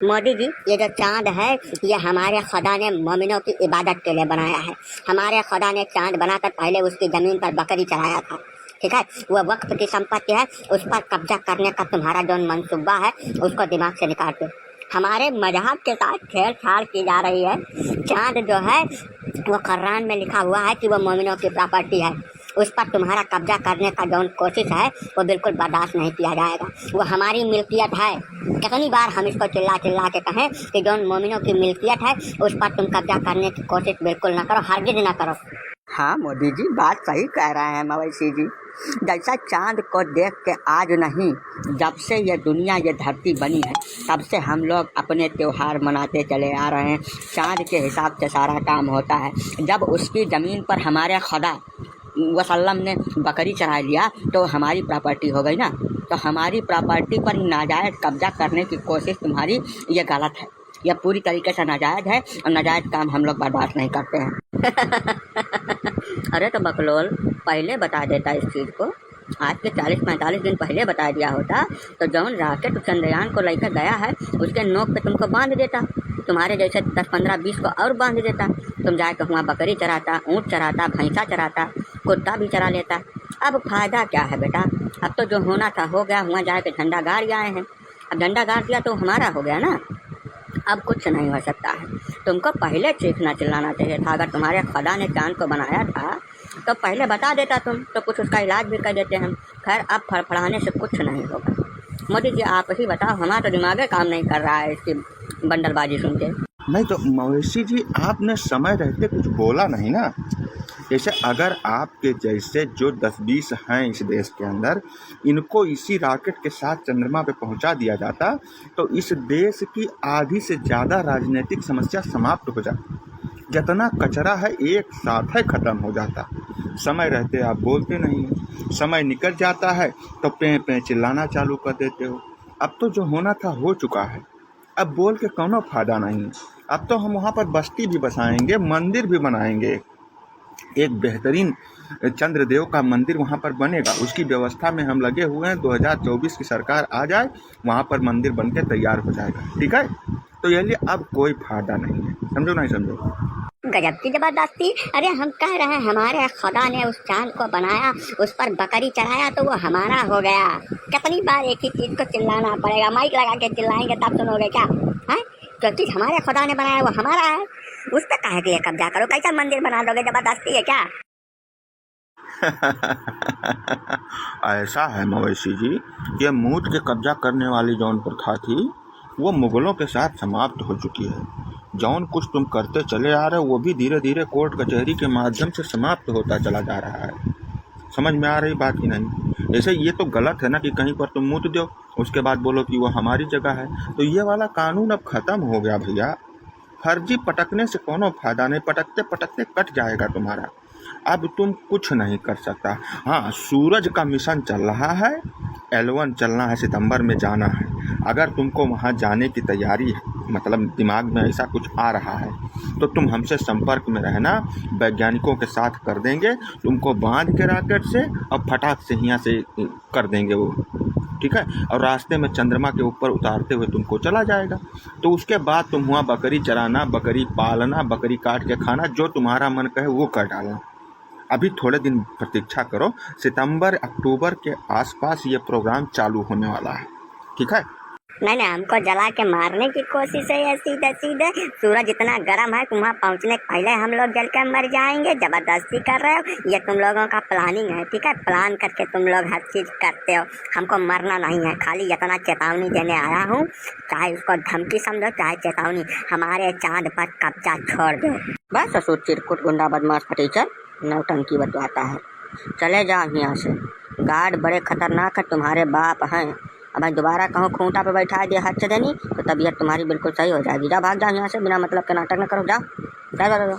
मोदी जी, ये जो चांद है ये हमारे खुदा ने मोमिनों की इबादत के लिए बनाया है। हमारे खुदा ने चांद बनाकर पहले उसकी जमीन पर बकरी चढ़ाया था, ठीक है। वह वक्त की संपत्ति है, उस पर कब्जा करने का तुम्हारा जो मंसूबा है उसको दिमाग से निकाल दो। हमारे मजहब के साथ छेड़छाड़ की जा रही है। चांद जो है वो कुरान में लिखा हुआ है कि वो मोमिनों की प्रॉपर्टी है। उस पर तुम्हारा कब्जा करने का जो कोशिश है वो बिल्कुल बर्दाश्त नहीं किया जाएगा। वो हमारी मिल्कियत है। कितनी बार हम इसको चिल्ला चिल्ला के कहें कि जो मोमिनों की मिल्कियत है उस पर तुम कब्जा करने की कोशिश बिल्कुल ना करो, हरगिज ना करो। हाँ मोदी जी, बात सही कह रहे हैं मवैसी जी। जैसा चांद को देख के आज नहीं, जब से ये दुनिया ये धरती बनी है तब से हम लोग अपने त्यौहार मनाते चले आ रहे हैं। चांद के हिसाब से सारा काम होता है। जब उसकी ज़मीन पर हमारे खुदा वसल्लम ने बकरी चढ़ा लिया तो हमारी प्रॉपर्टी हो गई ना। तो हमारी प्रॉपर्टी पर नाजायज़ कब्जा करने की कोशिश तुम्हारी ये गलत है। यह पूरी तरीके से नाजायज़ है और नाजायज़ काम हम लोग बर्दाश्त नहीं करते हैं। अरे तो बकलोल, पहले बता देता इस चीज़ को। आज के 40-45 दिन पहले बता दिया होता तो जौन रॉकेट चंद्रयान को लेकर गया है उसके नोक पे तुमको बांध देता। तुम्हारे जैसे 10-15-20 को और बांध देता। तुम जाके वहाँ बकरी चराता, ऊँट चराता, भैंसा चराता, कुत्ता भी चरा लेता। अब फ़ायदा क्या है बेटा? अब तो जो होना था हो गया। वहाँ जाके झंडा गाड़ आए हैं। अब झंडा गाड़ दिया तो हमारा हो गया ना। अब कुछ नहीं हो सकता है। तुमको पहले चीखना चिल्लाना चाहिए था। अगर तुम्हारे खुदा ने चांद को बनाया था तो पहले बता देता तुम, तो कुछ उसका इलाज भी कर देते हम। खैर, अब फड़फड़ाने से कुछ नहीं होगा। मोदी जी आप ही बताओ, हमारा तो दिमाग काम नहीं कर रहा है इसकी बंडलबाजी सुन के। नहीं तो मवेशी जी, आपने समय रहते कुछ बोला नहीं ना। जैसे अगर आपके जैसे जो 10-20 हैं इस देश के अंदर, इनको इसी रॉकेट के साथ चंद्रमा पे पहुंचा दिया जाता तो इस देश की आधी से ज़्यादा राजनीतिक समस्या समाप्त हो जाती। जितना कचरा है एक साथ है ख़त्म हो जाता। समय रहते आप बोलते नहीं हैं, समय निकल जाता है तो पे चिल्लाना चालू कर देते हो। अब तो जो होना था हो चुका है, अब बोल के कोनो फ़ायदा नहीं। अब तो हम वहाँ पर बस्ती भी बसाएंगे, मंदिर भी बनाएंगे। एक बेहतरीन चंद्रदेव का मंदिर वहाँ पर बनेगा, उसकी व्यवस्था में हम लगे हुए हैं। 2024 की सरकार आ जाए, वहाँ पर मंदिर बन के तैयार हो जाएगा, ठीक है। तो ये लिए अब कोई फायदा नहीं है, समझो नहीं समझो। गजब की जबरदस्ती। अरे हम कह रहे हैं हमारे खुदा ने उस चांद को बनाया, उस पर बकरी चढ़ाया तो वो हमारा हो गया। कितनी बार एक ही चीज़ को चिल्लाना पड़ेगा? माइक लगा के चिल्लाएंगे तब सुनोगे क्या? है जो चीज़ हमारे खुदा ने बनाया वो हमारा है, उस पर काहे के लिए कब्जा करो? कैसा मंदिर बना दोगे? जबरदस्ती है क्या? ऐसा है मवेशी जी, ये मूठ के कब्जा करने वाली जौन प्रथा थी वो मुगलों के साथ समाप्त हो चुकी है। जौन कुछ तुम करते चले आ रहे हो वो भी धीरे धीरे कोर्ट कचहरी के माध्यम से समाप्त होता चला जा रहा है। समझ में आ रही बात की नहीं? ऐसे ये तो गलत है ना कि कहीं पर तुम मूत दो उसके बाद बोलो कि वो हमारी जगह है। तो ये वाला कानून अब ख़त्म हो गया भैया। फर्जी पटकने से कोनो फायदा नहीं, पटकते पटकते कट जाएगा तुम्हारा। अब तुम कुछ नहीं कर सकता। हाँ, सूरज का मिशन चल रहा है, L1 चलना है, सितंबर में जाना है। अगर तुमको वहाँ जाने की तैयारी है, मतलब दिमाग में ऐसा कुछ आ रहा है, तो तुम हमसे संपर्क में रहना, वैज्ञानिकों के साथ कर देंगे तुमको बांध के रॉकेट से और फटाक से यहाँ से कर देंगे वो, ठीक है। और रास्ते में चंद्रमा के ऊपर उतारते हुए तुमको चला जाएगा। तो उसके बाद तुम वहाँ बकरी चराना, बकरी पालना, बकरी काट के खाना, जो तुम्हारा मन कहे वो कर डालना। अभी थोड़े दिन प्रतीक्षा करो, सितंबर अक्टूबर के आसपास ये प्रोग्राम चालू होने वाला है, ठीक है। नहीं, हमको जला के मारने की कोशिश है ये सीधे सीधे। सूरज इतना गर्म है, वहाँ पहुँचने के पहले हम लोग जल के मर जाएंगे। जबरदस्ती कर रहे हो, ये तुम लोगों का प्लानिंग है, ठीक है। प्लान करके तुम लोग हर चीज़ करते हो। हमको मरना नहीं है, खाली इतना चेतावनी देने आया हूँ। चाहे उसको धमकी समझो चाहे चेतावनी, हमारे चांद पर कब्जा छोड़ दो। बस ससुर चिरकुट गुंडा बदमाश फटीचर नौटंकी बतवाता है। चले जाओ यहाँ से। गार्ड बड़े खतरनाक है, तुम्हारे बाप हैं। अब मैं दोबारा कहूँ खूंटा पे बैठा दिया हाथ से देनी तो तबीयत तुम्हारी बिल्कुल सही हो जाएगी। जाओ, भाग जाओ यहाँ से, बिना मतलब के नाटक न करो। जाओ जाओ जाओ।